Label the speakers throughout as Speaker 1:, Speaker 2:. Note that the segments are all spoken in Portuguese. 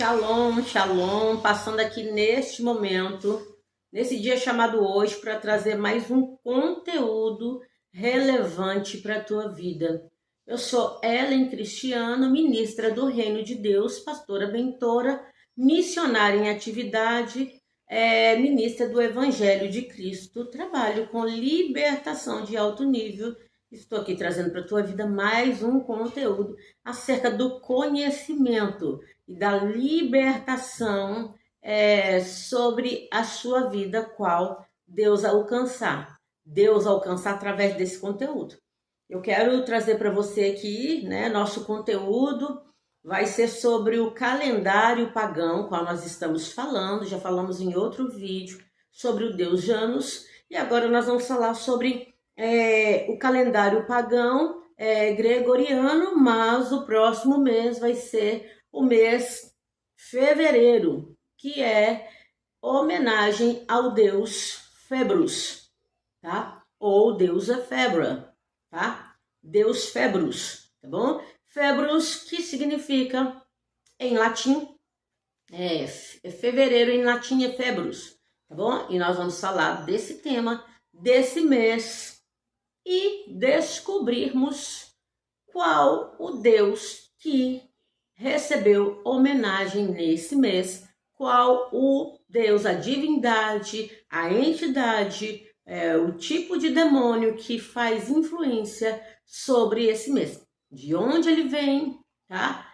Speaker 1: Shalom, shalom, passando aqui neste momento, nesse dia chamado hoje, para trazer mais um conteúdo relevante para a tua vida. Eu sou Ellen Cristiano, ministra do Reino de Deus, pastora mentora, missionária em atividade, ministra do Evangelho de Cristo, trabalho com libertação de alto nível. Estou aqui trazendo para a tua vida mais um conteúdo acerca do conhecimento e da libertação sobre a sua vida, qual Deus alcançar através desse conteúdo. Eu quero trazer para você aqui, nosso conteúdo vai ser sobre o calendário pagão, qual nós estamos falando, já falamos em outro vídeo sobre o Deus Janus, e agora nós vamos falar sobre o calendário pagão gregoriano, mas o próximo mês vai ser o mês fevereiro, que é homenagem ao deus Februs, tá? Ou deusa Febra, tá? Deus Februs, tá bom? Februs, que significa em latim, fevereiro em latim é Februs, tá bom? E nós vamos falar desse tema, desse mês, e descobrirmos qual o Deus que recebeu homenagem nesse mês, qual o Deus, a divindade, a entidade, o tipo de demônio que faz influência sobre esse mês. De onde ele vem, tá?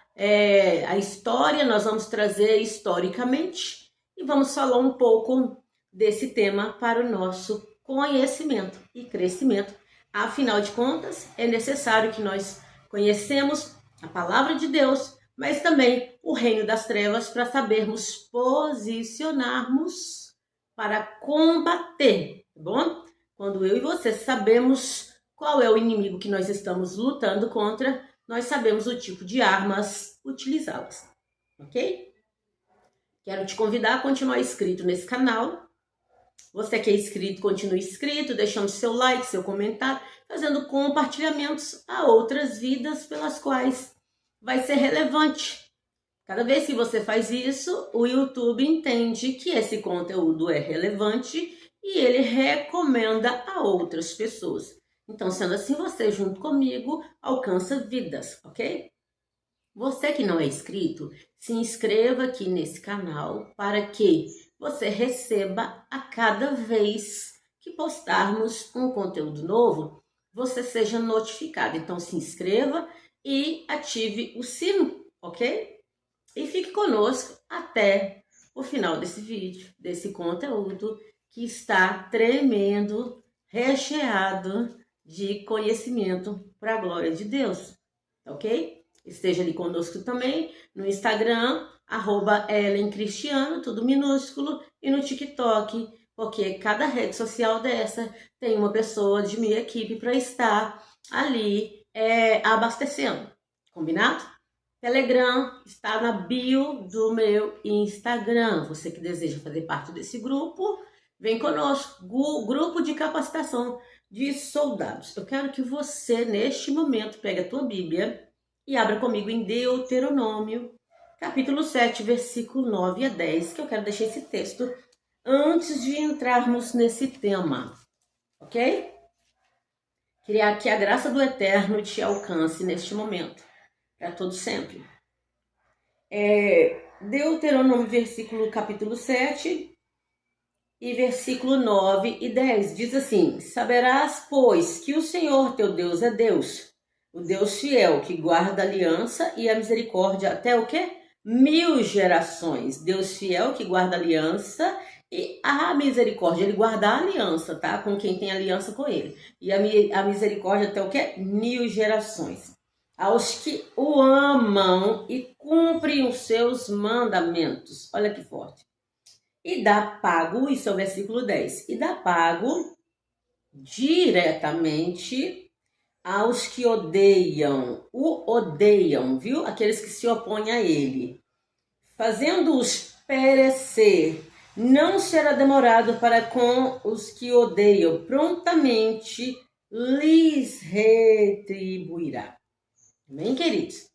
Speaker 1: A história nós vamos trazer historicamente e vamos falar um pouco desse tema para o nosso conhecimento e crescimento. Afinal de contas, é necessário que nós conhecemos a palavra de Deus, mas também o reino das trevas para sabermos posicionarmos para combater, tá bom? Quando eu e você sabemos qual é o inimigo que nós estamos lutando contra, nós sabemos o tipo de armas utilizá-las, ok? Quero te convidar a continuar inscrito nesse canal. Você que é inscrito, continue inscrito, deixando seu like, seu comentário, fazendo compartilhamentos a outras vidas pelas quais vai ser relevante. Cada vez que você faz isso, o YouTube entende que esse conteúdo é relevante e ele recomenda a outras pessoas. Então, sendo assim, você junto comigo alcança vidas, ok? Você que não é inscrito, se inscreva aqui nesse canal para que você receba a cada vez que postarmos um conteúdo novo, você seja notificado. Então se inscreva e ative o sino, ok? E fique conosco até o final desse vídeo, desse conteúdo que está tremendo, recheado de conhecimento para a glória de Deus, ok? Esteja ali conosco também no Instagram, @EllenCristiano, tudo minúsculo, e no TikTok, porque cada rede social dessa tem uma pessoa de minha equipe para estar ali abastecendo, combinado? Telegram está na bio do meu Instagram. Você que deseja fazer parte desse grupo, vem conosco, grupo de capacitação de soldados. Eu quero que você, neste momento, pegue a tua Bíblia e abra comigo em Deuteronômio, capítulo 7, versículo 9 a 10, que eu quero deixar esse texto antes de entrarmos nesse tema, ok? Queria que a graça do Eterno te alcance neste momento, para todo sempre. Deuteronômio, capítulo 7, e versículo 9 e 10, diz assim: Saberás, pois, que o Senhor teu Deus é Deus, o Deus fiel, que guarda a aliança e a misericórdia até o quê? 1000 gerações. Deus fiel, que guarda a aliança e a misericórdia. Ele guarda a aliança, tá? Com quem tem aliança com ele. E a misericórdia até o quê? 1000 gerações. Aos que o amam e cumprem os seus mandamentos. Olha que forte. E dá pago, isso é o versículo 10. E dá pago diretamente aos que odeiam, viu? Aqueles que se opõem a ele, fazendo-os perecer, não será demorado para com os que odeiam, prontamente lhes retribuirá. Amém, queridos?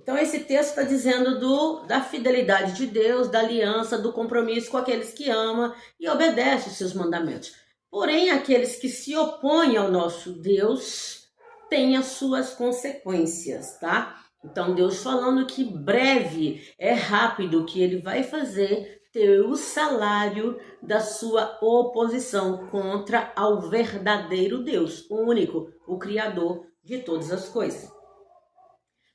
Speaker 1: Então esse texto está dizendo da fidelidade de Deus, da aliança, do compromisso com aqueles que ama e obedecem os seus mandamentos. Porém, aqueles que se opõem ao nosso Deus têm as suas consequências, tá? Então Deus falando que breve, é rápido, que ele vai fazer ter o salário da sua oposição contra ao verdadeiro Deus, o único, o Criador de todas as coisas.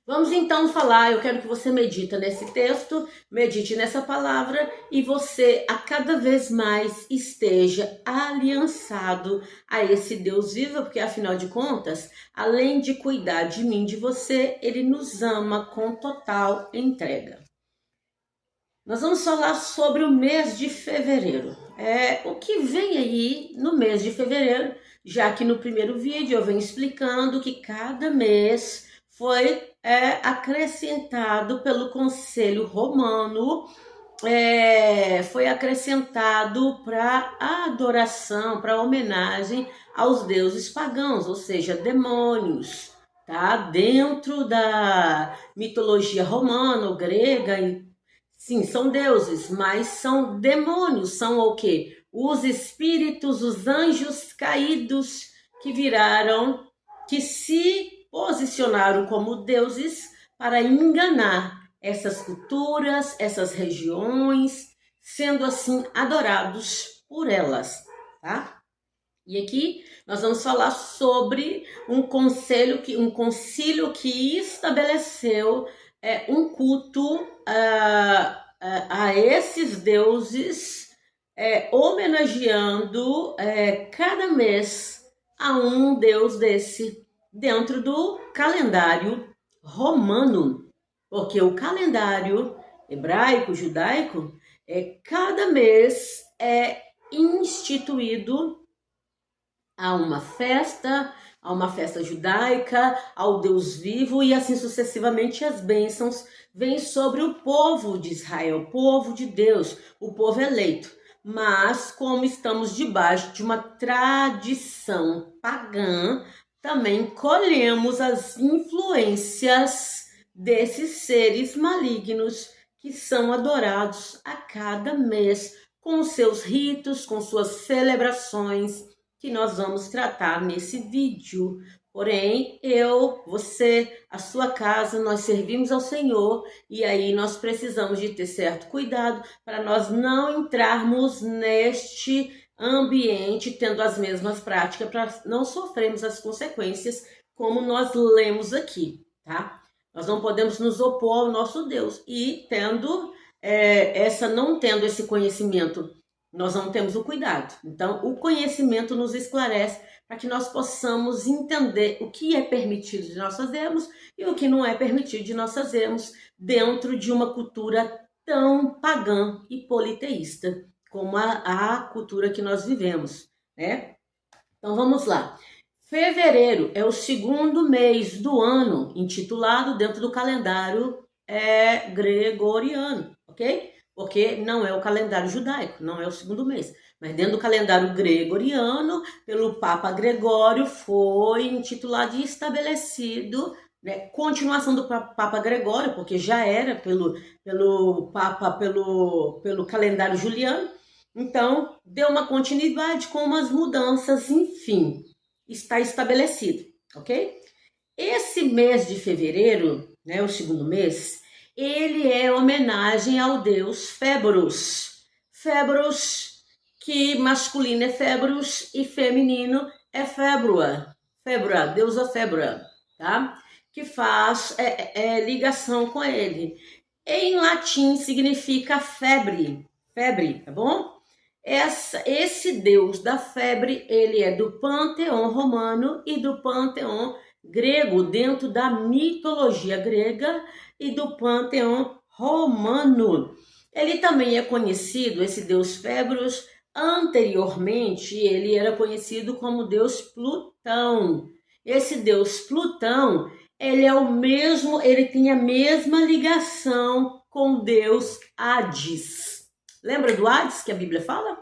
Speaker 1: Vamos então falar, eu quero que você medite nesse texto, medite nessa palavra e você a cada vez mais esteja aliançado a esse Deus vivo, porque afinal de contas, além de cuidar de mim, de você, ele nos ama com total entrega. Nós vamos falar sobre o mês de fevereiro. O que vem aí no mês de fevereiro, já que no primeiro vídeo eu venho explicando que cada mês foi acrescentado pelo Conselho Romano, foi acrescentado para adoração, para homenagem aos deuses pagãos, ou seja, demônios, tá? Dentro da mitologia romana ou grega, sim, são deuses, mas são demônios, são o quê? Os espíritos, os anjos caídos que se posicionaram como deuses para enganar essas culturas, essas regiões, sendo assim adorados por elas, tá? E aqui nós vamos falar sobre um concílio que estabeleceu um culto a esses deuses, homenageando cada mês a um deus desse dentro do calendário romano, porque o calendário hebraico, judaico, cada mês é instituído a uma festa judaica, ao Deus vivo, e assim sucessivamente as bênçãos vêm sobre o povo de Israel, o povo de Deus, o povo eleito. Mas como estamos debaixo de uma tradição pagã, também colhemos as influências desses seres malignos que são adorados a cada mês, com seus ritos, com suas celebrações, que nós vamos tratar nesse vídeo. Porém, você, a sua casa, nós servimos ao Senhor e aí nós precisamos de ter certo cuidado para nós não entrarmos neste ambiente tendo as mesmas práticas, para não sofrermos as consequências como nós lemos aqui, tá? Nós não podemos nos opor ao nosso Deus e não tendo esse conhecimento, nós não temos o cuidado. Então, o conhecimento nos esclarece para que nós possamos entender o que é permitido de nós fazermos e o que não é permitido de nós fazermos dentro de uma cultura tão pagã e politeísta como a cultura que nós vivemos, né? Então, vamos lá. Fevereiro é o segundo mês do ano, intitulado dentro do calendário gregoriano, ok? Porque não é o calendário judaico, não é o segundo mês. Mas dentro do calendário gregoriano, pelo Papa Gregório, foi intitulado e estabelecido, né, continuação do Papa Gregório, porque já era pelo calendário juliano. Então, deu uma continuidade com umas mudanças, enfim, está estabelecido, ok? Esse mês de fevereiro, né, o segundo mês, ele é homenagem ao deus Fébros. Fébros, que masculino é Fébros e feminino é Fébrua. Fébrua, deusa Fébrua, tá? Que faz ligação com ele. Em latim significa febre, tá bom? Esse deus da febre, ele é do panteão romano e do panteão grego, dentro da mitologia grega e do panteão romano. Ele também é conhecido, esse deus Fébros, anteriormente ele era conhecido como deus Plutão. Esse deus Plutão, ele tem a mesma ligação com o deus Hades. Lembra do Hades que a Bíblia fala?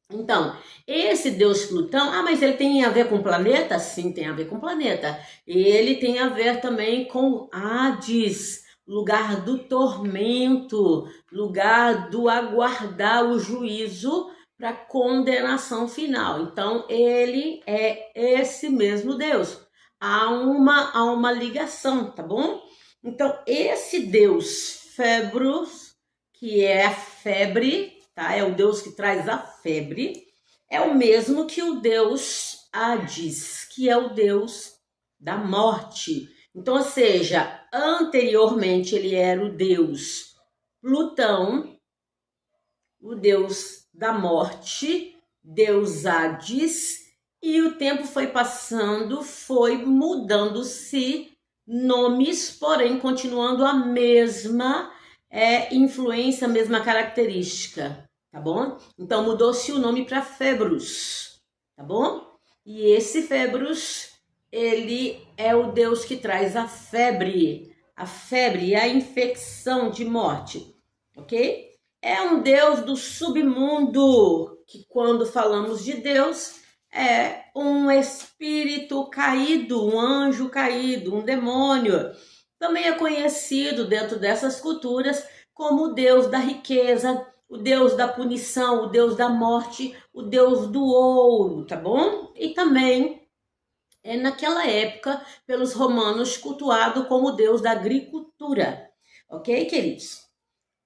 Speaker 1: Então, esse deus Plutão, mas ele tem a ver com planeta? Sim, tem a ver com planeta. Ele tem a ver também com Hades, lugar do tormento, lugar do aguardar o juízo para condenação final. Então, ele é esse mesmo Deus. Há uma ligação, tá bom? Então, esse Deus Febros, que é a febre, tá? É o Deus que traz a febre, é o mesmo que o Deus Hades, que é o Deus da morte. Então, ou seja, anteriormente ele era o Deus Plutão, o Deus da morte, Deus Hades, e o tempo foi passando, foi mudando-se nomes, porém continuando a mesma influência, a mesma característica, tá bom? Então mudou-se o nome para Febros, tá bom? E esse Febros, ele é o Deus que traz a febre e a infecção de morte, ok? É um Deus do submundo, que quando falamos de Deus, é um espírito caído, um anjo caído, um demônio. Também é conhecido dentro dessas culturas como o Deus da riqueza, o Deus da punição, o Deus da morte, o Deus do ouro, tá bom? E também naquela época, pelos romanos, cultuado como o Deus da agricultura. Ok, queridos?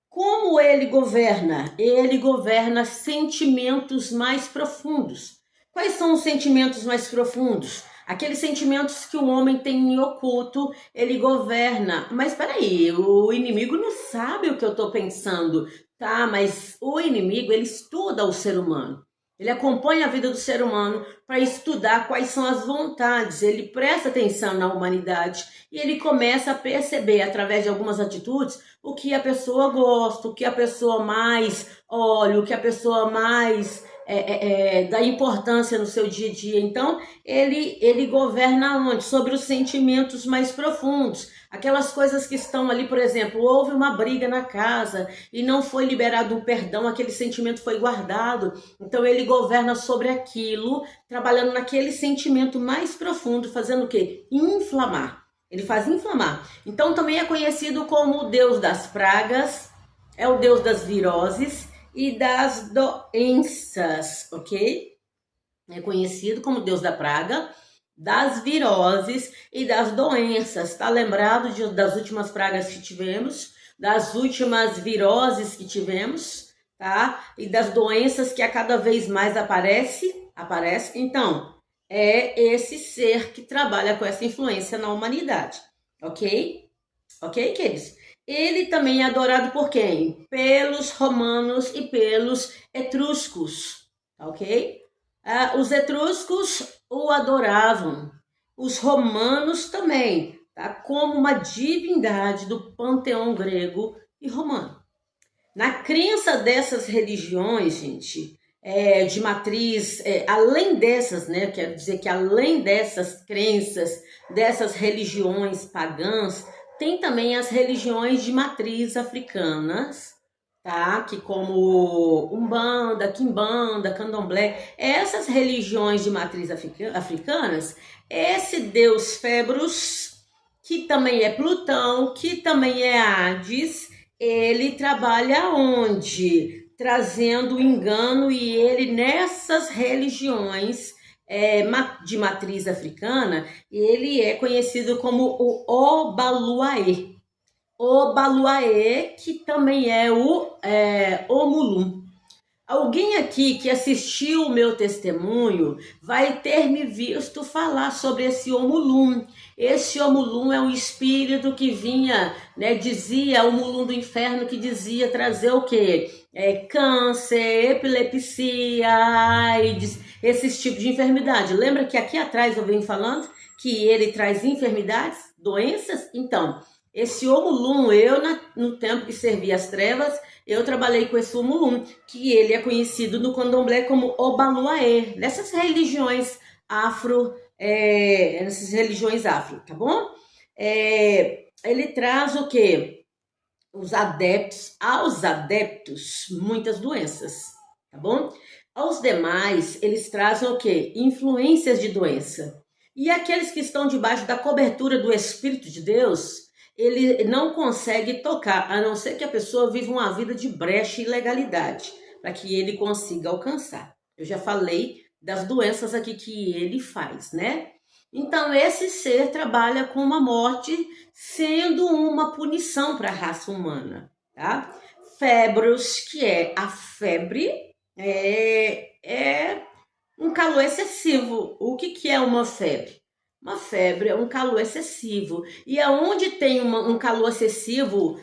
Speaker 1: Como ele governa? Ele governa sentimentos mais profundos. Quais são os sentimentos mais profundos? Aqueles sentimentos que o homem tem em oculto, ele governa. Mas peraí, o inimigo não sabe o que eu estou pensando, tá? Mas o inimigo, ele estuda o ser humano. Ele acompanha a vida do ser humano para estudar quais são as vontades. Ele presta atenção na humanidade e ele começa a perceber, através de algumas atitudes, o que a pessoa gosta, o que a pessoa mais olha, o que a pessoa mais dá importância no seu dia a dia. Então, ele governa onde? Sobre os sentimentos mais profundos. Aquelas coisas que estão ali, por exemplo, houve uma briga na casa e não foi liberado um perdão, aquele sentimento foi guardado. Então, ele governa sobre aquilo, trabalhando naquele sentimento mais profundo, fazendo o quê? Inflamar. Ele faz inflamar. Então, também é conhecido como o Deus das pragas, é o Deus das viroses e das doenças, ok? É conhecido como Deus da praga, das viroses e das doenças. Tá lembrado das últimas pragas que tivemos, das últimas viroses que tivemos, tá? E das doenças que a cada vez mais aparece. Então, é esse ser que trabalha com essa influência na humanidade, ok? Ok, queridos? Ele também é adorado por quem? Pelos romanos e pelos etruscos, ok? Os etruscos o adoravam, os romanos também, tá? Como uma divindade do panteão grego e romano. Na crença dessas religiões, gente, de matriz, além dessas, né? Quero dizer que além dessas crenças, dessas religiões pagãs, tem também as religiões de matriz africanas, tá? Que como Umbanda, Quimbanda, Candomblé, essas religiões de matriz africanas, esse deus Febros, que também é Plutão, que também é Hades, ele trabalha onde? Trazendo engano, e ele nessas religiões de matriz africana, ele é conhecido como o Obaluaê. Obaluaê, que também é o Omulum. Alguém aqui que assistiu o meu testemunho vai ter me visto falar sobre esse Omulum. Esse Omulum é um espírito que vinha, né, dizia, o Omulum do inferno, que dizia trazer o quê? Câncer, epilepsia, AIDS, esses tipos de enfermidade. Lembra que aqui atrás eu venho falando que ele traz enfermidades, doenças? Então, esse Omulum, no tempo que servia as trevas, eu trabalhei com esse Omulum, que ele é conhecido no Candomblé como Obaluaê, nessas religiões afro, tá bom? Ele traz o quê? Aos adeptos, muitas doenças, tá bom? Aos demais, eles trazem o quê? Influências de doença. E aqueles que estão debaixo da cobertura do Espírito de Deus, ele não consegue tocar, a não ser que a pessoa viva uma vida de brecha e ilegalidade, para que ele consiga alcançar. Eu já falei das doenças aqui que ele faz, né? Então, esse ser trabalha com uma morte, sendo uma punição para a raça humana, tá? Febros, que é a febre, é um calor excessivo. O que é uma febre? Uma febre é um calor excessivo. E aonde tem um calor excessivo,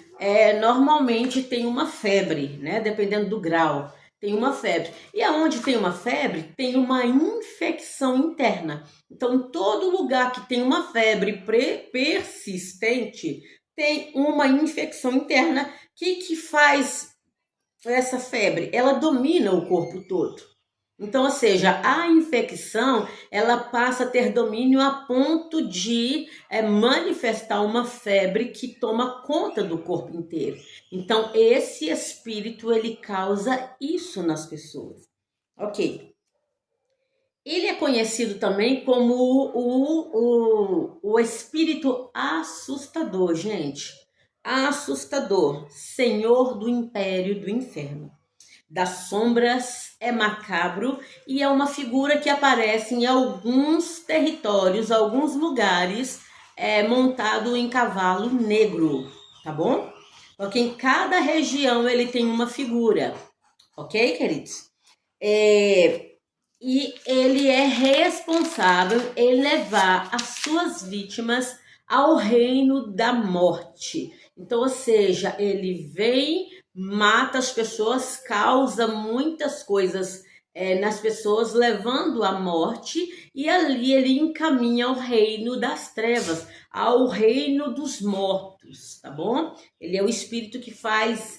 Speaker 1: normalmente tem uma febre, né? Dependendo do grau, tem uma febre. E aonde tem uma febre, tem uma infecção interna. Então, em todo lugar que tem uma febre persistente, tem uma infecção interna. O que faz essa febre? Ela domina o corpo todo. Então, ou seja, a infecção, ela passa a ter domínio a ponto de manifestar uma febre que toma conta do corpo inteiro. Então, esse espírito, ele causa isso nas pessoas. Ok. Ele é conhecido também como o espírito assustador, gente. Assustador, senhor do império do inferno. Das sombras, é macabro e é uma figura que aparece em alguns territórios, alguns lugares, montado em cavalo negro, tá bom? Porque em cada região ele tem uma figura, ok, queridos? E ele é responsável em levar as suas vítimas ao reino da morte. Então, ou seja, ele vem, mata as pessoas, causa muitas coisas nas pessoas, levando à morte, e ali ele encaminha ao reino das trevas, ao reino dos mortos, tá bom? Ele é o espírito que faz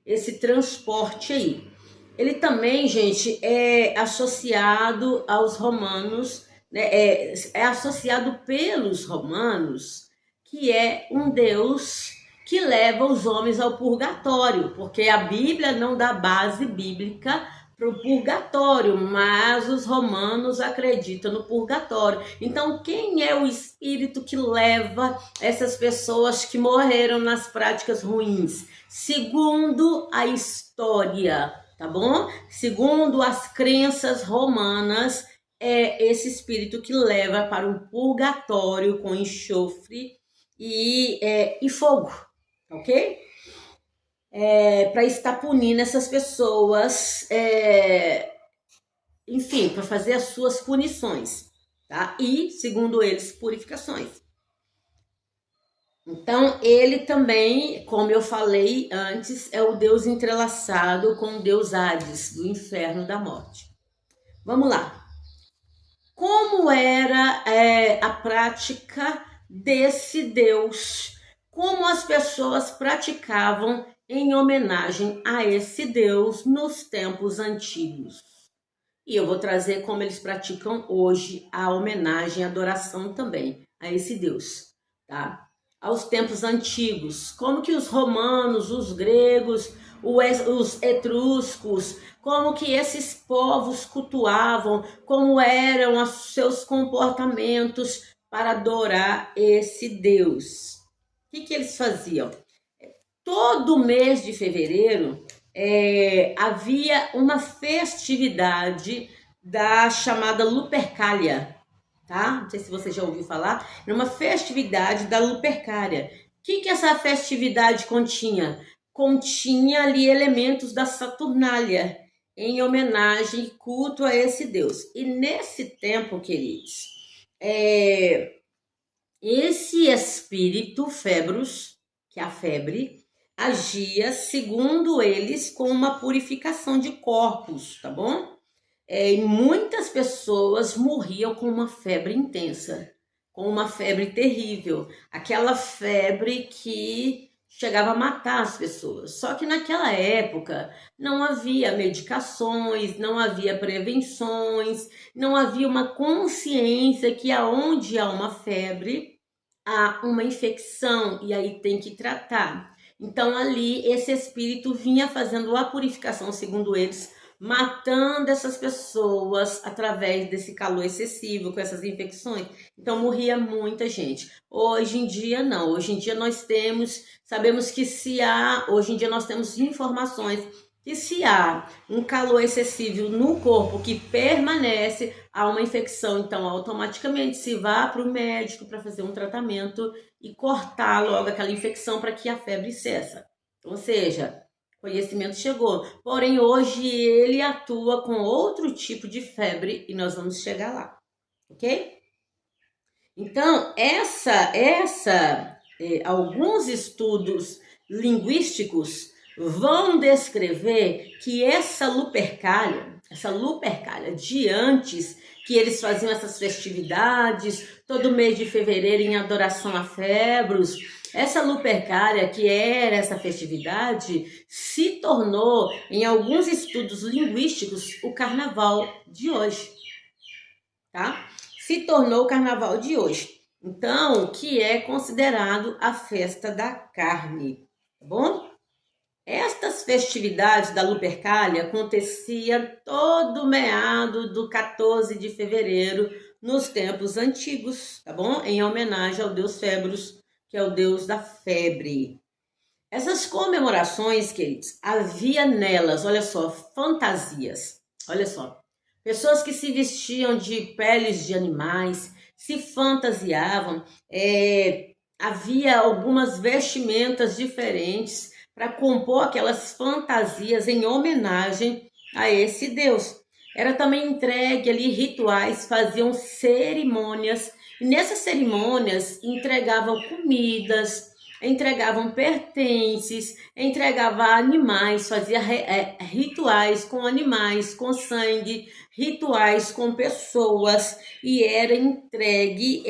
Speaker 1: esse transporte aí. Ele também, gente, é associado aos romanos, né? É associado pelos romanos, que é um Deus que leva os homens ao purgatório, porque a Bíblia não dá base bíblica para o purgatório, mas os romanos acreditam no purgatório. Então, quem é o espírito que leva essas pessoas que morreram nas práticas ruins? Segundo a história, tá bom? Segundo as crenças romanas, é esse espírito que leva para um purgatório com enxofre e fogo, ok? Para estar punindo essas pessoas, enfim, para fazer as suas punições, tá? E, segundo eles, purificações. Então, ele também, como eu falei antes, é o Deus entrelaçado com o Deus Hades, do inferno da morte. Vamos lá. Como era a prática desse Deus? Como as pessoas praticavam em homenagem a esse Deus nos tempos antigos? E eu vou trazer como eles praticam hoje a homenagem, a adoração também a esse Deus, tá? Aos tempos antigos, como que os romanos, os gregos, os etruscos, como que esses povos cultuavam, como eram os seus comportamentos para adorar esse Deus. O que eles faziam? Todo mês de fevereiro havia uma festividade da chamada Lupercalia, tá? Não sei se você já ouviu falar. Era uma festividade da Lupercalia. O que essa festividade continha? Continha ali elementos da Saturnália, em homenagem e culto a esse Deus. E nesse tempo, queridos, esse espírito Febros, que é a febre, agia, segundo eles, com uma purificação de corpos, tá bom? E muitas pessoas morriam com uma febre intensa, com uma febre terrível, aquela febre que chegava a matar as pessoas. Só que naquela época não havia medicações, não havia prevenções, não havia uma consciência que aonde há uma febre, há uma infecção e aí tem que tratar. Então ali esse espírito vinha fazendo a purificação, segundo eles, matando essas pessoas através desse calor excessivo, com essas infecções. Então morria muita gente. Hoje em dia não. Hoje em dia sabemos que hoje em dia nós temos informações que se há um calor excessivo no corpo que permanece, há uma infecção, então automaticamente se vá para o médico para fazer um tratamento e cortar logo aquela infecção para que a febre cesse. Ou seja, conhecimento chegou. Porém, hoje ele atua com outro tipo de febre e nós vamos chegar lá, ok? Então, alguns estudos linguísticos vão descrever que essa Lupercalia de antes, que eles faziam essas festividades todo mês de fevereiro em adoração a Febros, essa Lupercalia, que era essa festividade, se tornou, em alguns estudos linguísticos, o carnaval de hoje, tá? Se tornou o carnaval de hoje. Então, que é considerado a festa da carne, tá bom? Estas festividades da Lupercalia aconteciam todo meado do 14 de fevereiro, nos tempos antigos, tá bom? Em homenagem ao deus Febros, que é o deus da febre. Essas comemorações, queridos, havia nelas, olha só, fantasias. Olha só, pessoas que se vestiam de peles de animais, se fantasiavam, havia algumas vestimentas diferentes para compor aquelas fantasias em homenagem a esse deus. Era também entregue ali rituais, faziam cerimônias, e nessas cerimônias entregavam comidas, entregavam pertences, entregava animais, fazia rituais com animais, com sangue, rituais com pessoas, e era entregue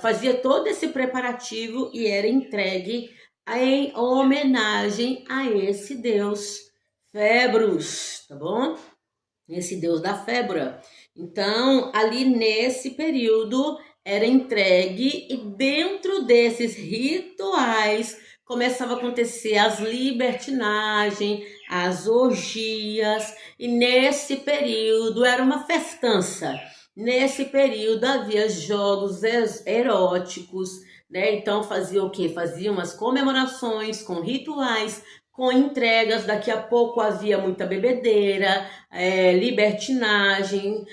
Speaker 1: fazia todo esse preparativo e era entregue em homenagem a esse deus Febros, tá bom? Esse deus da fébula. Então, ali nesse período era entregue, e dentro desses rituais começava a acontecer as libertinagens, as orgias, e nesse período era uma festança. Nesse período havia jogos eróticos, né? Então fazia o quê? Fazia umas comemorações com rituais, com entregas. Daqui a pouco havia muita bebedeira, libertinagem,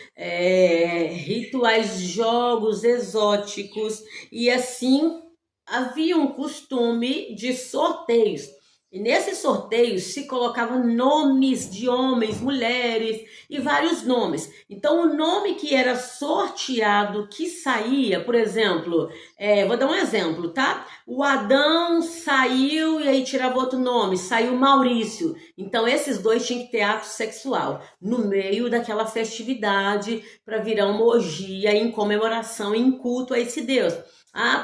Speaker 1: rituais, jogos exóticos, e assim havia um costume de sorteios. E nesses sorteios se colocavam nomes de homens, mulheres e vários nomes. Então o nome que era sorteado, que saía, por exemplo, vou dar um exemplo, tá? O Adão saiu e aí tirava outro nome, saiu Maurício. Então esses dois tinham que ter ato sexual no meio daquela festividade para virar uma orgia em comemoração, em culto a esse Deus.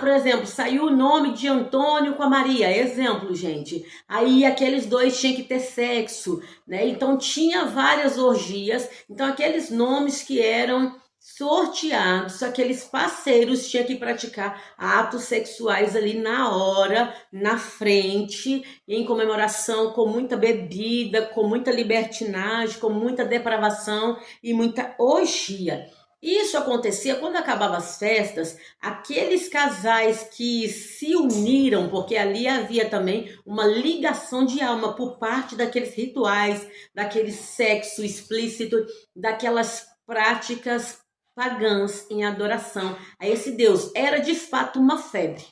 Speaker 1: Por exemplo, saiu o nome de Antônio com a Maria, exemplo, gente. Aí aqueles dois tinham que ter sexo, né? Então tinha várias orgias. Então aqueles nomes que eram sorteados, aqueles parceiros tinham que praticar atos sexuais ali na hora, na frente, em comemoração, com muita bebida, com muita libertinagem, com muita depravação e muita orgia. Isso acontecia quando acabavam as festas, aqueles casais que se uniram, porque ali havia também uma ligação de alma por parte daqueles rituais, daquele sexo explícito, daquelas práticas pagãs em adoração a esse Deus. Era de fato uma febre,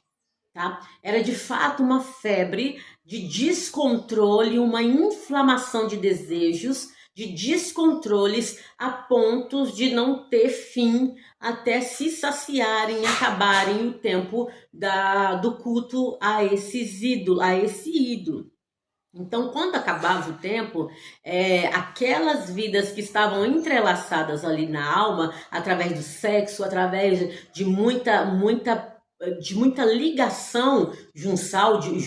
Speaker 1: tá? Era de fato uma febre de descontrole, uma inflamação de desejos, de descontroles a pontos de não ter fim até se saciarem, acabarem o tempo do culto a esse ídolo. Então, quando acabava o tempo, aquelas vidas que estavam entrelaçadas ali na alma, através do sexo, através de muita ligação junçal, de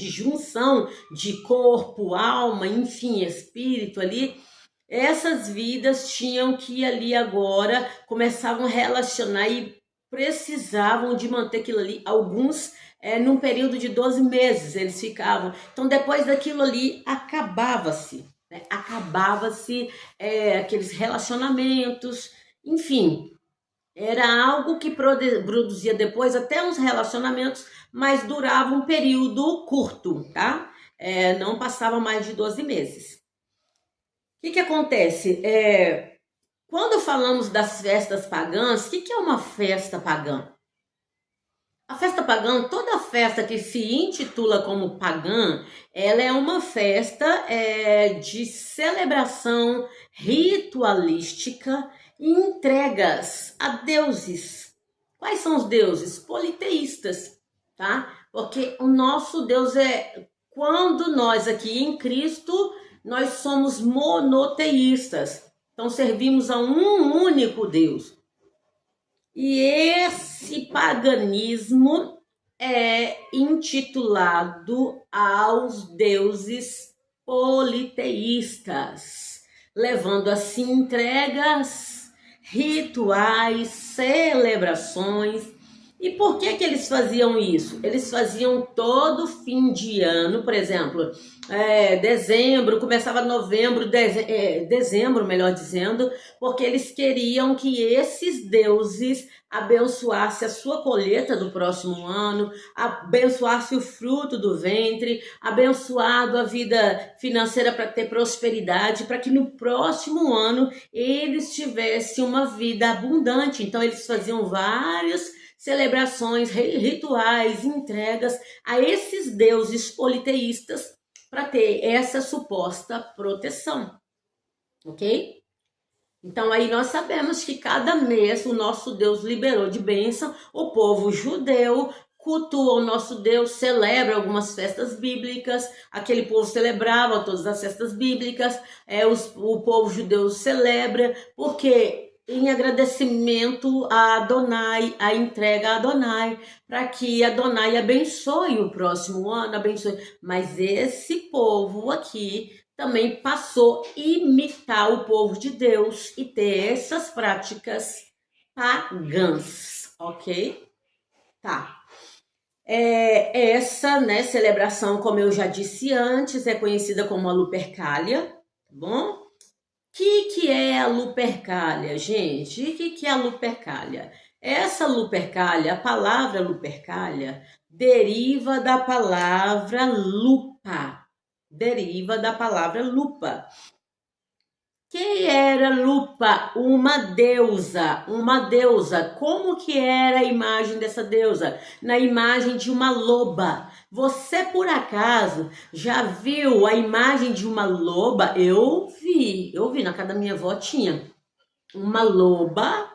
Speaker 1: junção de corpo, alma, enfim, espírito ali, essas vidas tinham que ali agora começavam a relacionar e precisavam de manter aquilo ali. Alguns num período de 12 meses eles ficavam. Então, depois daquilo ali, acabava-se, né? Acabava-se aqueles relacionamentos, enfim, era algo que produzia depois até uns relacionamentos, mas durava um período curto, tá? Não passava mais de 12 meses. O que acontece? Quando falamos das festas pagãs, o que é uma festa pagã? A festa pagã, toda festa que se intitula como pagã, ela é uma festa de celebração ritualística e entregas a deuses. Quais são os deuses? Politeístas, tá? Porque o nosso Deus quando nós aqui em Cristo, nós somos monoteístas. Então servimos a um único Deus. E esse paganismo é intitulado aos deuses politeístas, levando assim entregas, rituais, celebrações. E por que eles faziam isso? Eles faziam todo fim de ano, por exemplo, dezembro, começava novembro, dezembro, melhor dizendo, porque eles queriam que esses deuses abençoassem a sua colheita do próximo ano, abençoassem o fruto do ventre, abençoado a vida financeira para ter prosperidade, para que no próximo ano eles tivessem uma vida abundante. Então eles faziam várias celebrações, rituais, entregas a esses deuses politeístas para ter essa suposta proteção, ok? Então aí nós sabemos que cada mês o nosso Deus liberou de bênção, o povo judeu cultua o nosso Deus, celebra algumas festas bíblicas, aquele povo celebrava todas as festas bíblicas, o povo judeu celebra, porque em agradecimento a Adonai, a entrega a Adonai, para que Adonai abençoe o próximo ano, abençoe. Mas esse povo aqui também passou a imitar o povo de Deus e ter essas práticas pagãs, ok? Tá. Essa, né, celebração, como eu já disse antes, é conhecida como a Lupercalia, tá bom? O que é a Lupercalia, gente? O que é a Lupercalia? Essa Lupercalia, a palavra Lupercalia, deriva da palavra lupa. Deriva da palavra lupa. Quem era Lupa? Uma deusa. Uma deusa. Como que era a imagem dessa deusa? Na imagem de uma loba. Você, por acaso, já viu a imagem de uma loba? Eu vi, na casa da minha avó tinha uma loba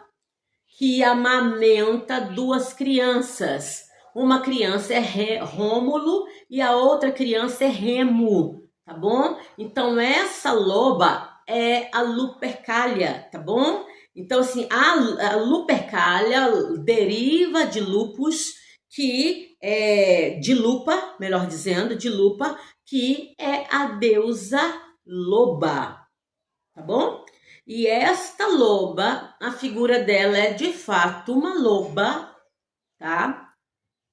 Speaker 1: que amamenta duas crianças. Uma criança é Rômulo e a outra criança é Remo, tá bom? Então essa loba é a Lupercalia, tá bom? Então assim, a Lupercalia deriva de lupus, que é de lupa, melhor dizendo, de lupa, que é a deusa loba, tá bom? E esta loba, a figura dela é de fato uma loba, tá?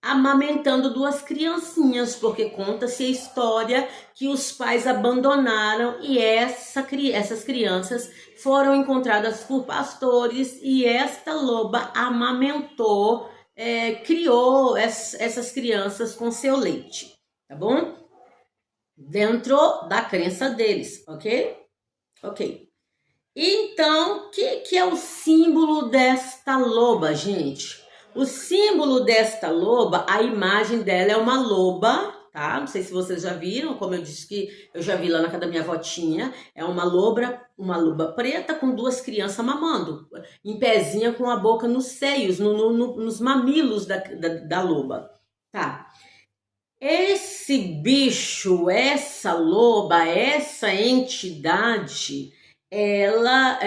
Speaker 1: Amamentando duas criancinhas, porque conta-se a história que os pais abandonaram e essas crianças foram encontradas por pastores e esta loba amamentou, criou essas crianças com seu leite, tá bom? Dentro da crença deles, ok? Ok. Então, o que é o símbolo desta loba, gente? O símbolo desta loba, a imagem dela é uma loba, tá? Não sei se vocês já viram, como eu disse que eu já vi lá na casa da minha votinha. É uma loba preta com duas crianças mamando, em pezinha com a boca nos seios, nos mamilos da loba, tá? Esse bicho, essa loba, essa entidade, ela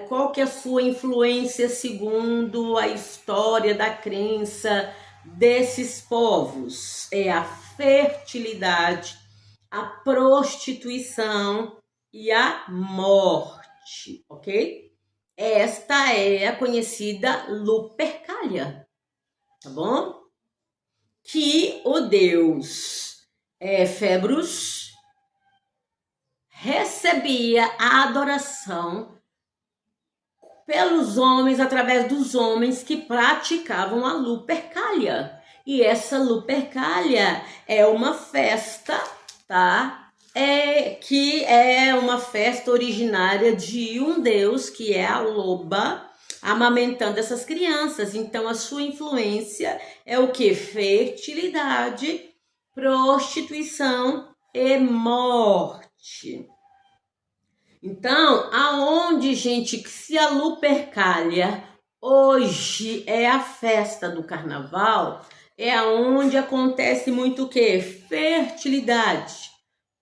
Speaker 1: qual que é a sua influência segundo a história da crença desses povos? É a fertilidade, a prostituição e a morte, ok? Esta é a conhecida Lupercalia, tá bom? que o deus Fébrus recebia a adoração pelos homens, através dos homens que praticavam a Lupercalia. E essa Lupercalia é uma festa, tá? Que é uma festa originária de um deus, que é a loba, amamentando essas crianças. Então, a sua influência é o que? Fertilidade, prostituição e morte. Então, aonde, gente, se a Lupercalia hoje é a festa do carnaval, é aonde acontece muito o quê? Fertilidade,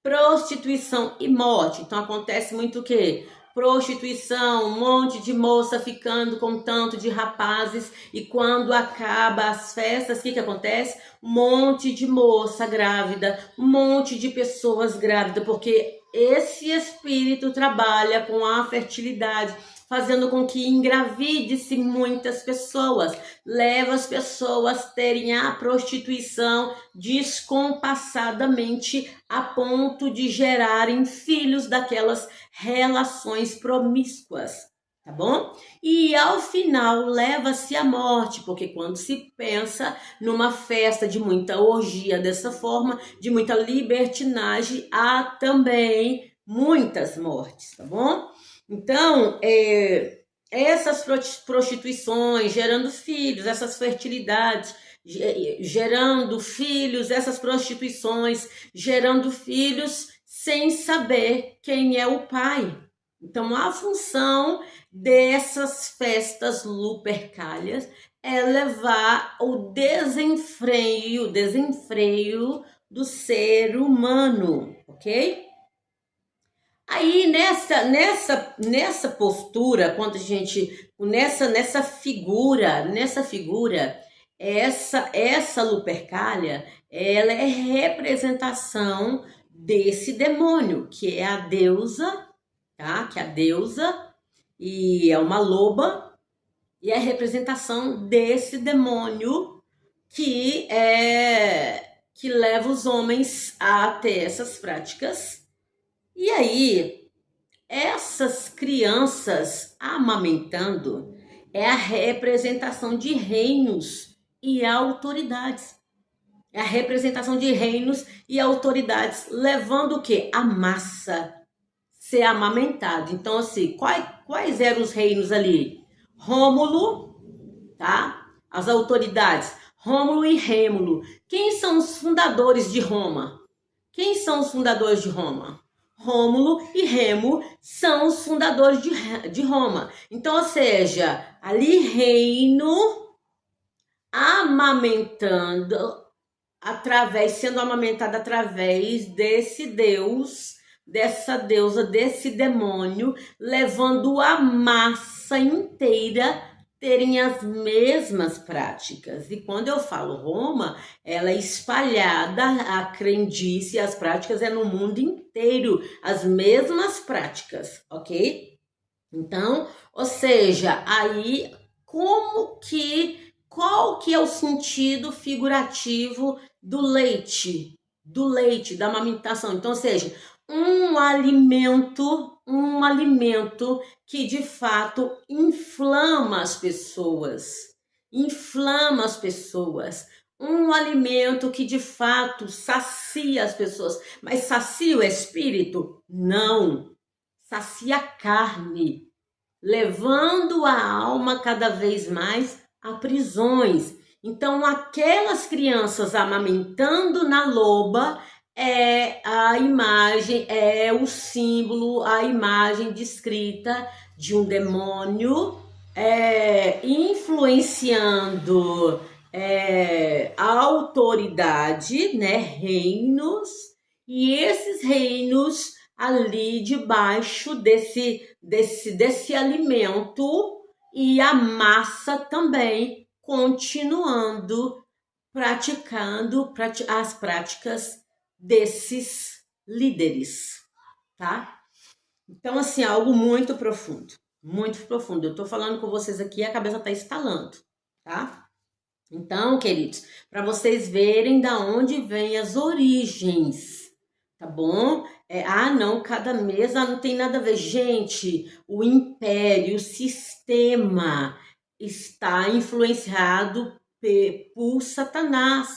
Speaker 1: prostituição e morte. Então, acontece muito o quê? Prostituição, um monte de moça ficando com tanto de rapazes, e quando acaba as festas, o que acontece? Um monte de moça grávida, um monte de pessoas grávidas, porque esse espírito trabalha com a fertilidade, fazendo com que engravide-se muitas pessoas, leva as pessoas a terem a prostituição descompassadamente, a ponto de gerarem filhos daquelas relações promíscuas, tá bom? E ao final leva-se à morte, porque quando se pensa numa festa de muita orgia dessa forma, de muita libertinagem, há também muitas mortes, tá bom? Então, essas prostituições gerando filhos, essas fertilidades gerando filhos, essas prostituições gerando filhos sem saber quem é o pai. Então, a função dessas festas Lupercalias é levar o desenfreio do ser humano, ok? Aí nessa postura, quando a gente nessa figura, essa Lupercalia, ela é representação desse demônio, que é a deusa, tá? Que é a deusa e é uma loba, e é a representação desse demônio que leva os homens a ter essas práticas. E aí, essas crianças amamentando é a representação de reinos e autoridades. É a representação de reinos e autoridades, levando o quê? A massa ser amamentado. Então, assim, quais eram os reinos ali? Rômulo, tá? As autoridades, Rômulo e Rêmulo. Quem são os fundadores de Roma? Quem são os fundadores de Roma? Rômulo e Remo são os fundadores de Roma. Então, ou seja, ali reino amamentando, sendo amamentado através desse deus, dessa deusa, desse demônio, levando a massa inteira terem as mesmas práticas. E quando eu falo Roma, ela é espalhada, a crendice, as práticas é no mundo inteiro, as mesmas práticas, ok? Então, ou seja, aí qual que é o sentido figurativo do leite, da amamentação? Então, ou seja, um alimento que de fato inflama as pessoas, um alimento que de fato sacia as pessoas, mas sacia o espírito? Não, sacia a carne, levando a alma cada vez mais a prisões. Então, aquelas crianças amamentando na loba é a imagem, é o símbolo, a imagem descrita de um demônio influenciando a autoridade, né, reinos, e esses reinos ali debaixo desse alimento, e a massa também continuando praticando as práticas desses líderes, tá? Então, assim, algo muito profundo, muito profundo. Eu tô falando com vocês aqui e a cabeça tá estalando, tá? Então, queridos, para vocês verem da onde vêm as origens, tá bom? Não, cada mês, não tem nada a ver. Gente, o império, o sistema está influenciado por Satanás.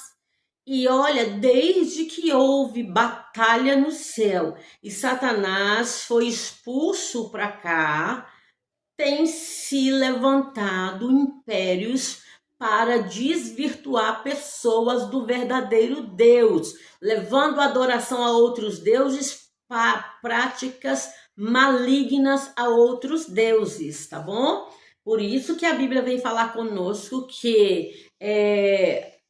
Speaker 1: E olha, desde que houve batalha no céu e Satanás foi expulso para cá, tem se levantado impérios para desvirtuar pessoas do verdadeiro Deus, levando a adoração a outros deuses para práticas malignas a outros deuses, tá bom? Por isso que a Bíblia vem falar conosco que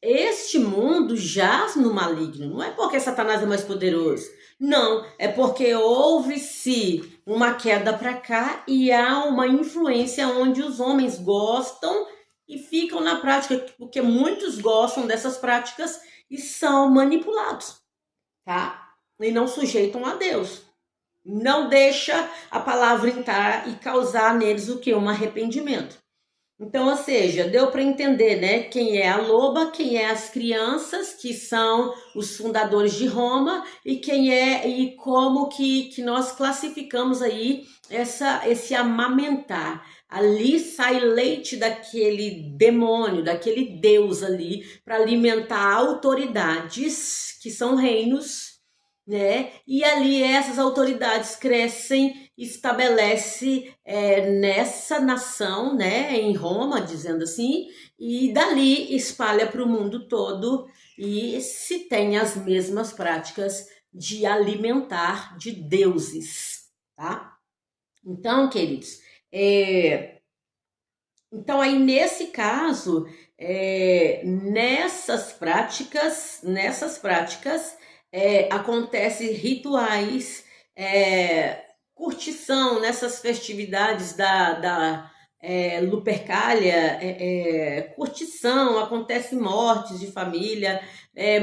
Speaker 1: este mundo jaz no maligno. Não é porque Satanás é mais poderoso. Não, é porque houve-se uma queda para cá e há uma influência onde os homens gostam e ficam na prática, porque muitos gostam dessas práticas e são manipulados, tá? E não sujeitam a Deus. Não deixa a palavra entrar e causar neles o que? Um arrependimento. Então, ou seja, deu para entender, né? Quem é a loba, quem é as crianças, que são os fundadores de Roma, e quem é e como que nós classificamos aí esse amamentar. Ali sai leite daquele demônio, daquele Deus ali, para alimentar autoridades, que são reinos, né? E ali essas autoridades crescem, estabelece nessa nação, né? Em Roma, dizendo assim, e dali espalha para o mundo todo e se tem as mesmas práticas de alimentar de deuses, tá? Então, queridos, então aí nesse caso, nessas práticas, acontece rituais, curtição nessas festividades da Lupercalia, curtição, acontece mortes de família,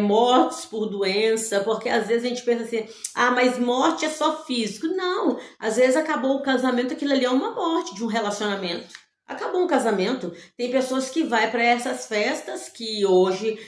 Speaker 1: mortes por doença, porque às vezes a gente pensa assim, mas morte é só físico. Não, às vezes acabou o casamento, aquilo ali é uma morte de um relacionamento. Acabou um casamento. Tem pessoas que vai para essas festas que hoje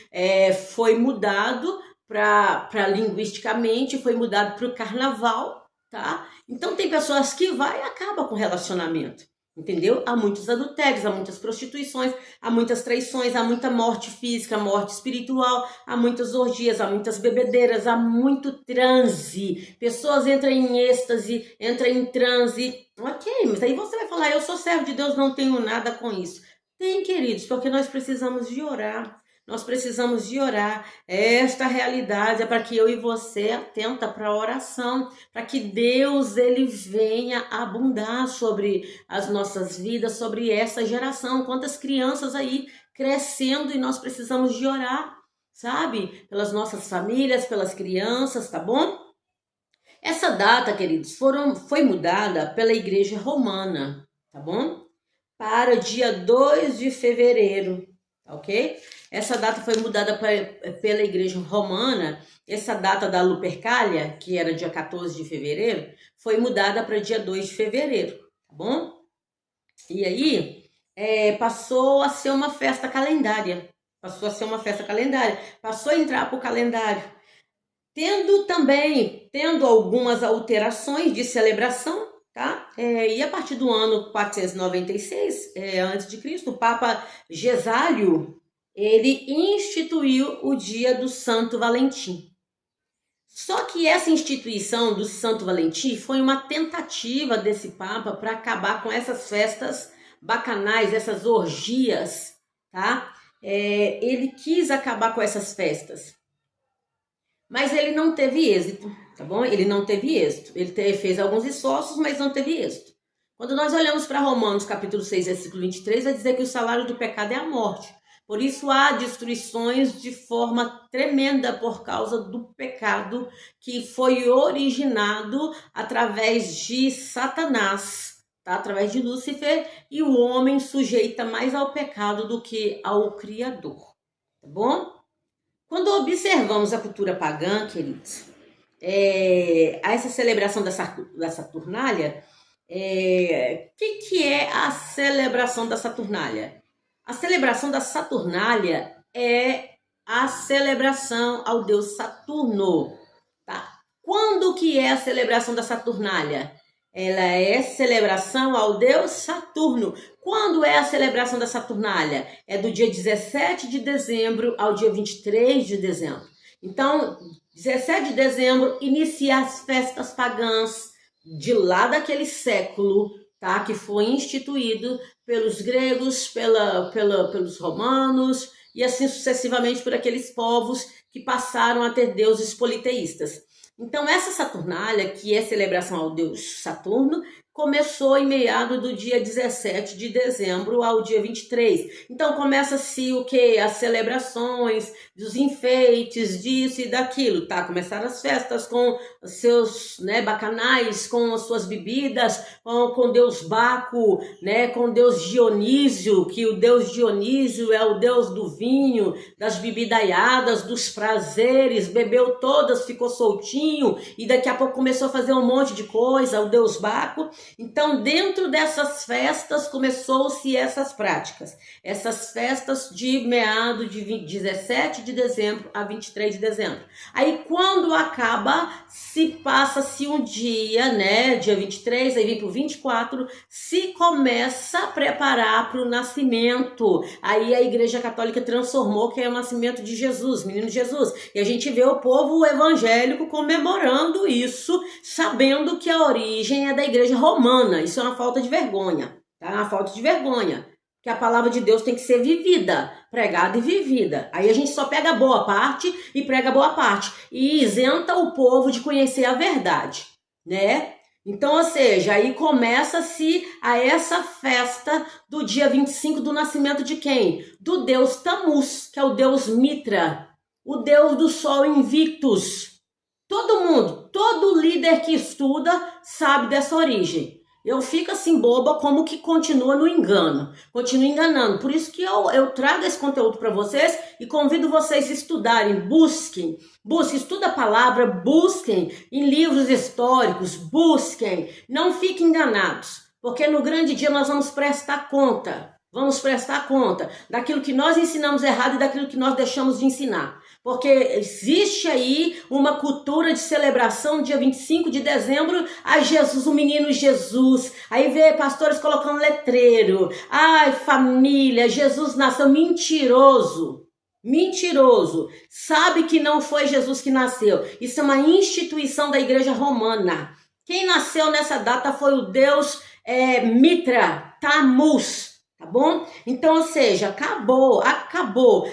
Speaker 1: foi mudado para linguisticamente, foi mudado para o carnaval, tá? Então tem pessoas que vai e acaba com o relacionamento, entendeu? Há muitos adultérios, há muitas prostituições, há muitas traições, há muita morte física, morte espiritual, há muitas orgias, há muitas bebedeiras, há muito transe. Pessoas entram em êxtase, entram em transe. Ok, mas aí você vai falar, eu sou servo de Deus, não tenho nada com isso. Tem, queridos, porque nós precisamos de orar. Nós precisamos de orar. Esta realidade é para que eu e você atenta para a oração, para que Deus ele venha abundar sobre as nossas vidas, sobre essa geração. Quantas crianças aí crescendo e nós precisamos de orar, sabe? Pelas nossas famílias, pelas crianças, tá bom? Essa data, queridos, foi mudada pela Igreja Romana, tá bom? Para dia 2 de fevereiro, tá ok? Essa data foi mudada pela Igreja Romana. Essa data da Lupercalia, que era dia 14 de fevereiro, foi mudada para dia 2 de fevereiro, tá bom? E aí, passou a ser uma festa calendária. Passou a entrar para o calendário. Tendo algumas alterações de celebração, tá? E a partir do ano 496 a.C., o Papa Gesálio, ele instituiu o dia do Santo Valentim. Só que essa instituição do Santo Valentim foi uma tentativa desse Papa para acabar com essas festas bacanais, essas orgias, tá? Ele quis acabar com essas festas. Mas ele não teve êxito, tá bom? Ele não teve êxito. Ele fez alguns esforços, mas não teve êxito. Quando nós olhamos para Romanos capítulo 6, versículo 23, vai dizer que o salário do pecado é a morte. Por isso há destruições de forma tremenda por causa do pecado que foi originado através de Satanás, tá? Através de Lúcifer, e o homem sujeita mais ao pecado do que ao Criador, tá bom? Quando observamos a cultura pagã, queridos, a essa celebração da Saturnália, o que é a celebração da Saturnália? A celebração da Saturnália é a celebração ao deus Saturno, tá? Quando que é a celebração da Saturnália? Ela é celebração ao deus Saturno. Quando é a celebração da Saturnália? É do dia 17 de dezembro ao dia 23 de dezembro. Então, 17 de dezembro inicia as festas pagãs de lá daquele século, tá? Que foi instituído pelos gregos, pelos romanos e assim sucessivamente por aqueles povos que passaram a ter deuses politeístas. Então, essa Saturnália, que é celebração ao deus Saturno, começou em meados do dia 17 de dezembro ao dia 23. Então, começa-se o quê? As celebrações, dos enfeites, disso e daquilo, tá? Começaram as festas com os seus, né, bacanais, com as suas bebidas, com Deus Baco, né, com Deus Dionísio, que o Deus Dionísio é o Deus do vinho, das bebidaiadas, dos prazeres, bebeu todas, ficou soltinho, e daqui a pouco começou a fazer um monte de coisa, o Deus Baco. Então, dentro dessas festas, começou-se essas práticas. Essas festas de meado de 17 de dezembro a 23 de dezembro. Aí, quando acaba, se passa-se um dia, né? Dia 23, aí vem para o 24, se começa a preparar para o nascimento. Aí a Igreja Católica transformou que é o nascimento de Jesus, menino Jesus. E a gente vê o povo evangélico comemorando isso, sabendo que a origem é da Igreja Romana. Isso é uma falta de vergonha, tá? Uma falta de vergonha. Que a palavra de Deus tem que ser vivida, pregada e vivida. Aí a gente só pega a boa parte e prega a boa parte. E isenta o povo de conhecer a verdade, né? Então, ou seja, aí começa-se a essa festa do dia 25 do nascimento de quem? Do deus Tammuz, que é o deus Mitra, o deus do sol Invictus. Todo mundo, todo líder que estuda sabe dessa origem. Eu fico assim boba como que continua no engano, continua enganando. Por isso que eu trago esse conteúdo para vocês e convido vocês a estudarem, busquem, estudem a palavra, busquem em livros históricos, busquem, não fiquem enganados, porque no grande dia nós vamos prestar conta daquilo que nós ensinamos errado e daquilo que nós deixamos de ensinar. Porque existe aí uma cultura de celebração dia 25 de dezembro a Jesus, o menino Jesus. Aí vê pastores colocando letreiro. Ai, família, Jesus nasceu. Mentiroso. Mentiroso. Sabe que não foi Jesus que nasceu. Isso é uma instituição da Igreja Romana. Quem nasceu nessa data foi o deus Mitra, Tammuz. Tá bom? Então, ou seja, acabou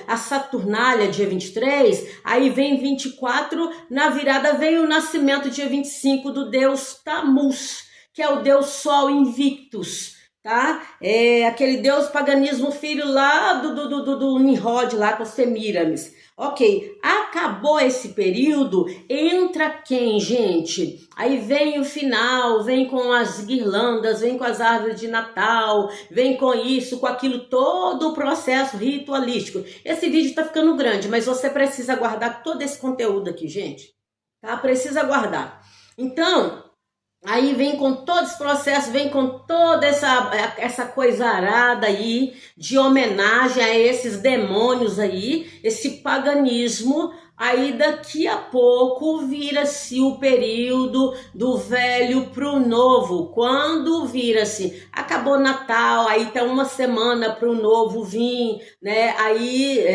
Speaker 1: a Saturnália dia 23, aí vem 24, na virada vem o nascimento dia 25 do deus Tammuz, que é o deus Sol Invictus, tá? É aquele deus paganismo filho lá do Nimrod, lá com Semíramis. Ok, acabou esse período, entra quem, gente? Aí vem o final, vem com as guirlandas, vem com as árvores de Natal, vem com isso, com aquilo, todo o processo ritualístico. Esse vídeo tá ficando grande, mas você precisa guardar todo esse conteúdo aqui, gente, tá? Precisa guardar. Então, aí vem com todo esse processo, vem com toda essa coisa arada aí, de homenagem a esses demônios aí, esse paganismo. Aí daqui a pouco vira-se o período do velho pro novo. Quando vira-se, acabou Natal, aí tá uma semana pro novo vir, né? Aí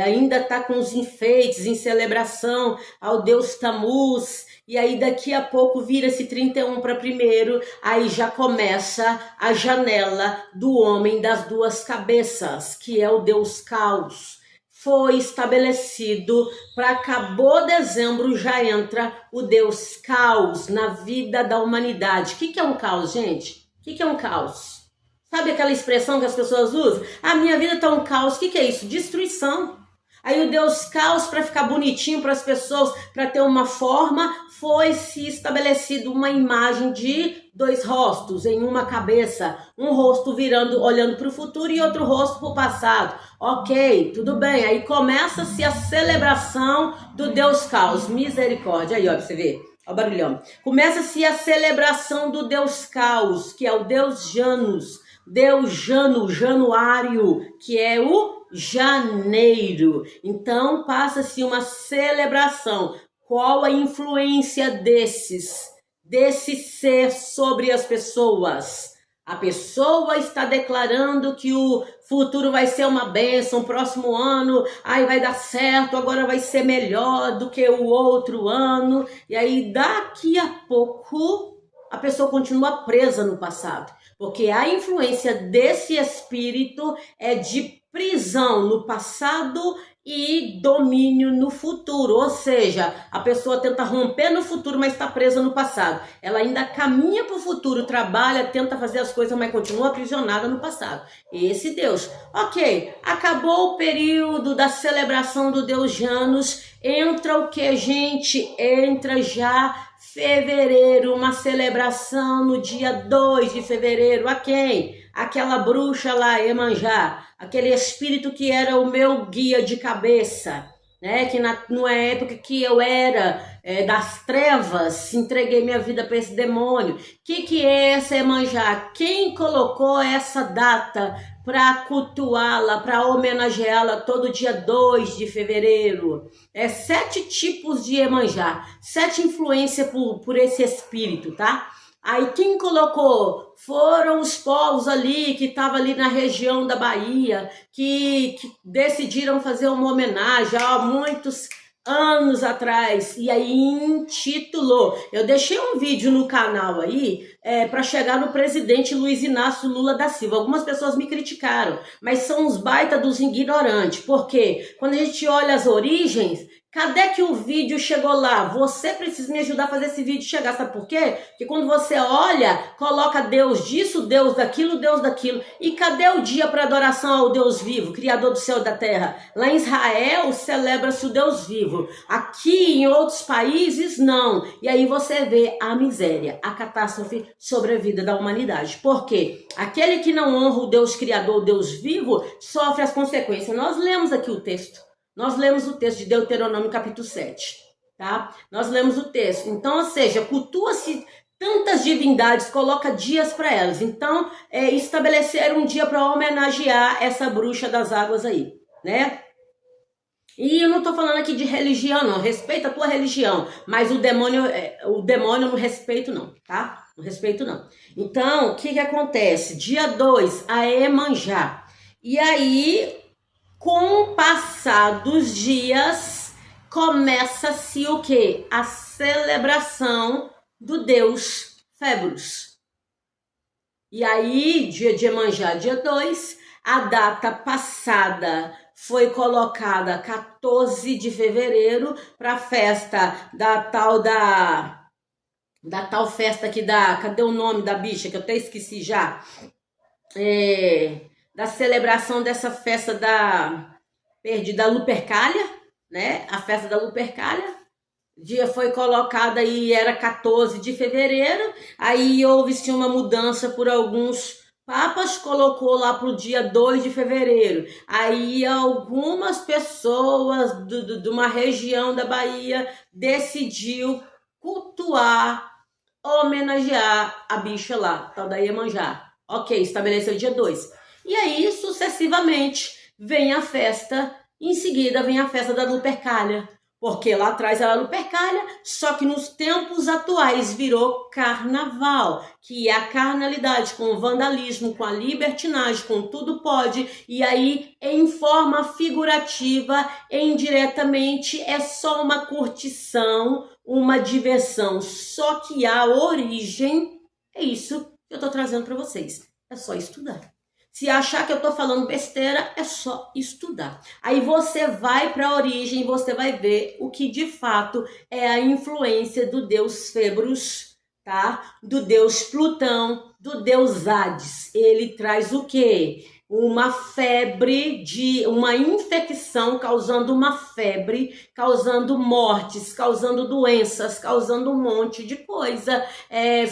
Speaker 1: ainda tá com os enfeites em celebração ao deus Tammuz. E aí daqui a pouco vira-se 31 para 1º, aí já começa a janela do homem das duas cabeças, que é o deus Caos. Foi estabelecido para acabou dezembro, já entra o deus Caos na vida da humanidade. O que é um caos, gente? O que é um caos? Sabe aquela expressão que as pessoas usam? A minha vida tá um caos. O que é isso? Destruição. Aí o deus Caos, para ficar bonitinho para as pessoas, para ter uma forma, foi se estabelecido uma imagem de 2 rostos em uma cabeça, um rosto virando, olhando para o futuro e outro rosto para o passado. Ok, tudo bem. Aí começa-se a celebração do deus Caos. Misericórdia. Aí, ó, pra você ver. Ó o barulhão. Começa-se a celebração do deus Caos, que é o deus Janus. Deus Jano, Januário, que é o janeiro. Então passa-se uma celebração. Qual a influência desse ser sobre as pessoas? A pessoa está declarando que o futuro vai ser uma bênção, próximo ano, aí vai dar certo, agora vai ser melhor do que o outro ano. E aí daqui a pouco a pessoa continua presa no passado, porque a influência desse espírito é de prisão no passado e domínio no futuro, ou seja, a pessoa tenta romper no futuro, mas está presa no passado. Ela ainda caminha para o futuro, trabalha, tenta fazer as coisas, mas continua aprisionada no passado. Esse Deus. Ok, acabou o período da celebração do Deus Janus, entra o que, gente? Entra já fevereiro, uma celebração no dia 2 de fevereiro. A quem? Aquela bruxa lá, Iemanjá, aquele espírito que era o meu guia de cabeça, né? Que numa época que eu era das trevas, entreguei minha vida para esse demônio. Que é essa Iemanjá? Quem colocou essa data para cultuá-la, para homenageá-la todo dia 2 de fevereiro? 7 tipos de Iemanjá, 7 influências por esse espírito, tá? Aí quem colocou foram os povos ali que estavam ali na região da Bahia, que decidiram fazer uma homenagem há muitos anos atrás, e aí intitulou. Eu deixei um vídeo no canal aí para chegar no presidente Luiz Inácio Lula da Silva. Algumas pessoas me criticaram, mas são os baita dos ignorantes, porque quando a gente olha as origens, cadê que o vídeo chegou lá? Você precisa me ajudar a fazer esse vídeo chegar, sabe por quê? Porque quando você olha, coloca Deus disso, Deus daquilo, e cadê o dia para adoração ao Deus vivo, Criador do céu e da terra? Lá em Israel celebra-se o Deus vivo, aqui em outros países não, e aí você vê a miséria, a catástrofe sobre a vida da humanidade. Por quê? Aquele que não honra o Deus Criador, o Deus vivo, sofre as consequências. Nós lemos aqui o texto. Nós lemos o texto de Deuteronômio capítulo 7, tá? Nós lemos o texto. Então, ou seja, cultua-se tantas divindades, coloca dias para elas. Então, estabelecer um dia para homenagear essa bruxa das águas aí, né? E eu não tô falando aqui de religião, não. Respeita a tua religião, mas o demônio não respeito não, tá? Não respeito não. Então, o que acontece? Dia 2, a Iemanjá. E aí, com o passar dos dias, começa-se o quê? A celebração do deus Febros. E aí, dia de Iemanjá, dia 2, a data passada foi colocada 14 de fevereiro para a festa da tal festa que dá, cadê o nome da bicha que eu até esqueci já? Da celebração dessa festa da Lupercalia, né? A festa da Lupercalia. O dia foi colocado aí, era 14 de fevereiro, aí houve-se uma mudança por alguns papas, colocou lá para o dia 2 de fevereiro. Aí algumas pessoas de uma região da Bahia decidiu cultuar, homenagear a bicha lá, tal da Iemanjá. Ok, estabeleceu o dia 2. E aí, sucessivamente, vem a festa, em seguida vem a festa da Lupercalia, porque lá atrás era Lupercalia, só que nos tempos atuais virou carnaval, que é a carnalidade com o vandalismo, com a libertinagem, com tudo pode, e aí em forma figurativa, indiretamente, é só uma curtição, uma diversão, só que a origem é isso que eu tô trazendo para vocês, é só estudar. Se achar que eu tô falando besteira, é só estudar. Aí você vai para a origem e você vai ver o que de fato é a influência do deus Febros, tá? Do deus Plutão, do deus Hades. Ele traz o quê? Uma febre, uma infecção, causando uma febre, causando mortes, causando doenças, causando um monte de coisa.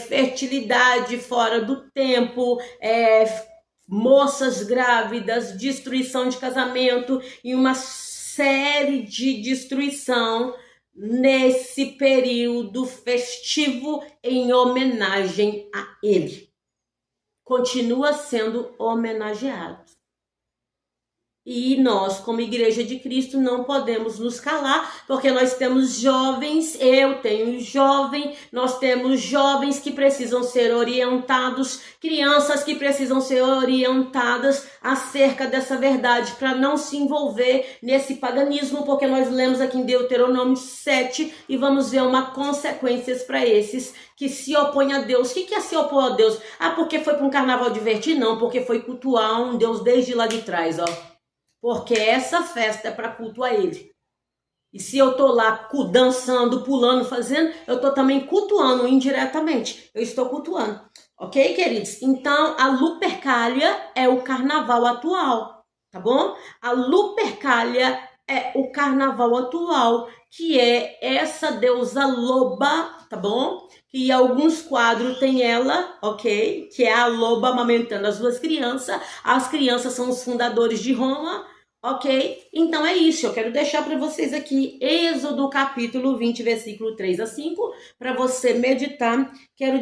Speaker 1: Fertilidade fora do tempo, moças grávidas, destruição de casamento e uma série de destruição nesse período festivo em homenagem a ele. continua sendo homenageado. E nós, como Igreja de Cristo, não podemos nos calar, porque nós temos jovens, eu tenho jovem, nós temos jovens que precisam ser orientados, crianças que precisam ser orientadas acerca dessa verdade, para não se envolver nesse paganismo, porque nós lemos aqui em Deuteronômio 7 e vamos ver uma consequências para esses que se opõem a Deus. O que é se opor a Deus? Ah, porque foi para um carnaval divertir? Não, porque foi cultuar um Deus desde lá de trás, ó. Porque essa festa é para cultuar ele. E se eu tô lá dançando, pulando, fazendo, eu tô também cultuando indiretamente. Eu estou cultuando. Ok, queridos? Então, a Lupercalia é o carnaval atual, tá bom? A Lupercalia é o carnaval atual, que é essa deusa loba, tá bom? Que em alguns quadros tem ela, ok? Que é a loba amamentando as duas crianças. As crianças são os fundadores de Roma, ok? Então é isso, eu quero deixar para vocês aqui Êxodo capítulo 20, versículo 3 a 5, para você meditar. Quero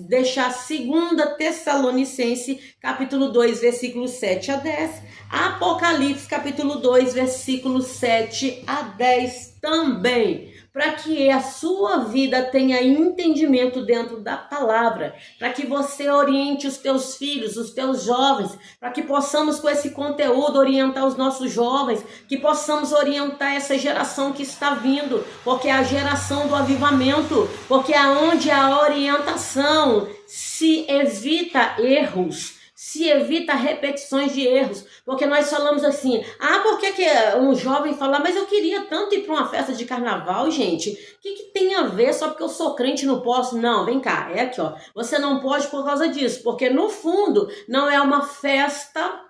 Speaker 1: deixar 2 Tessalonicense capítulo 2, versículo 7 a 10, Apocalipse capítulo 2, versículo 7 a 10 também, para que a sua vida tenha entendimento dentro da palavra, para que você oriente os teus filhos, os teus jovens, para que possamos com esse conteúdo orientar os nossos jovens, que possamos orientar essa geração que está vindo, porque é a geração do avivamento, porque é onde a orientação se evita erros, se evita repetições de erros, porque nós falamos assim, por que um jovem fala, mas eu queria tanto ir para uma festa de carnaval, gente, o que tem a ver só porque eu sou crente não posso? Não, vem cá, é aqui, ó, você não pode por causa disso, porque no fundo não é uma festa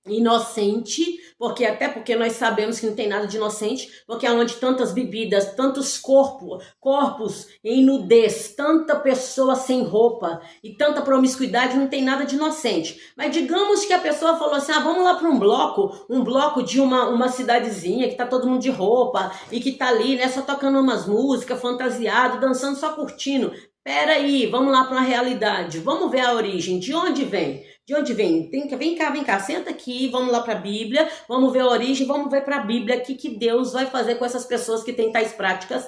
Speaker 1: inocente, porque nós sabemos que não tem nada de inocente, porque onde tantas bebidas, tantos corpos em nudez, tanta pessoa sem roupa e tanta promiscuidade, não tem nada de inocente. Mas digamos que a pessoa falou assim, vamos lá para um bloco de uma cidadezinha que tá todo mundo de roupa e que tá ali, né, só tocando umas músicas, fantasiado, dançando, só curtindo. Peraí, vamos lá para uma realidade, vamos ver a origem, de onde vem? De onde vem? Vem cá, senta aqui, vamos lá para a Bíblia, vamos ver a origem, vamos ver para a Bíblia o que Deus vai fazer com essas pessoas que têm tais práticas,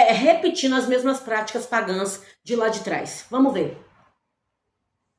Speaker 1: repetindo as mesmas práticas pagãs de lá de trás. Vamos ver.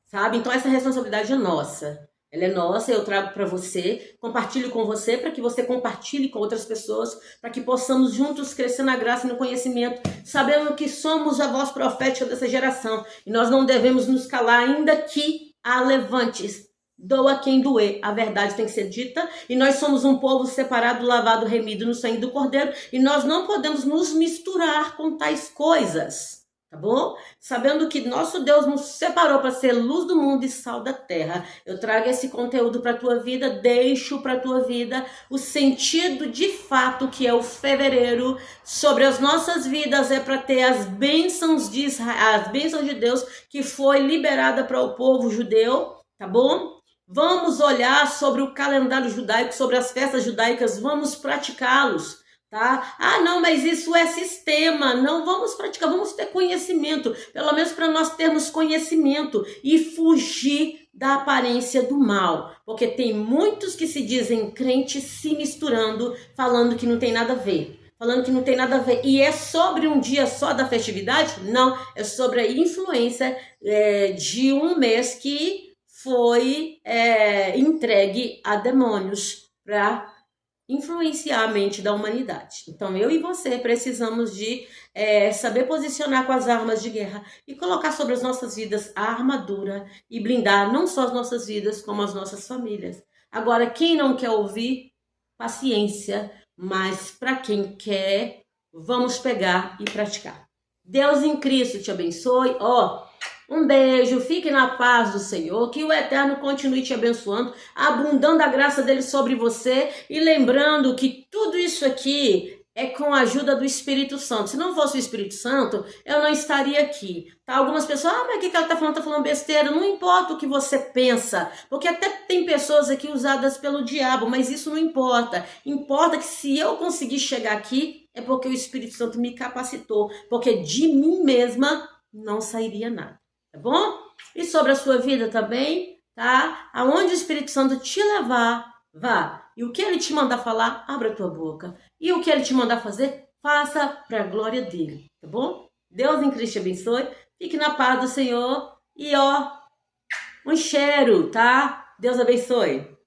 Speaker 1: Sabe? Então essa responsabilidade é nossa. Ela é nossa, eu trago para você, compartilho com você, para que você compartilhe com outras pessoas, para que possamos juntos crescer na graça e no conhecimento, sabendo que somos a voz profética dessa geração, e nós não devemos nos calar, ainda que levantes, doa quem doer, a verdade tem que ser dita, e nós somos um povo separado, lavado, remido no sangue do Cordeiro, e nós não podemos nos misturar com tais coisas. Tá bom? Sabendo que nosso Deus nos separou para ser luz do mundo e sal da terra. Eu trago esse conteúdo para a tua vida, deixo para a tua vida o sentido de fato que é o fevereiro sobre as nossas vidas, é para ter as bênçãos de Israel, as bênçãos de Deus que foi liberada para o povo judeu, tá bom? Vamos olhar sobre o calendário judaico, sobre as festas judaicas, vamos praticá-los. Tá? Não, mas isso é sistema. Não, vamos praticar, vamos ter conhecimento, pelo menos para nós termos conhecimento e fugir da aparência do mal, porque tem muitos que se dizem crentes se misturando, falando que não tem nada a ver. E é sobre um dia só da festividade? Não, é sobre a influência de um mês que foi entregue a demônios para influenciar a mente da humanidade. Então eu e você precisamos de saber posicionar com as armas de guerra e colocar sobre as nossas vidas a armadura e blindar não só as nossas vidas, como as nossas famílias. Agora, quem não quer ouvir, paciência, mas para quem quer, vamos pegar e praticar. Deus em Cristo te abençoe. Um beijo, fique na paz do Senhor, que o Eterno continue te abençoando, abundando a graça dele sobre você e lembrando que tudo isso aqui é com a ajuda do Espírito Santo. Se não fosse o Espírito Santo, eu não estaria aqui. Tá? Algumas pessoas, mas o que ela tá falando? Tá falando besteira. Não importa o que você pensa, porque até tem pessoas aqui usadas pelo diabo, mas isso não importa. Importa que se eu conseguir chegar aqui, é porque o Espírito Santo me capacitou, porque de mim mesma não sairia nada. Tá bom? E sobre a sua vida também, tá? Aonde o Espírito Santo te levar, vá. E o que ele te mandar falar, abra a tua boca. E o que ele te mandar fazer, faça para a glória dele, tá bom? Deus em Cristo te abençoe. Fique na paz do Senhor. E ó, um cheiro, tá? Deus abençoe.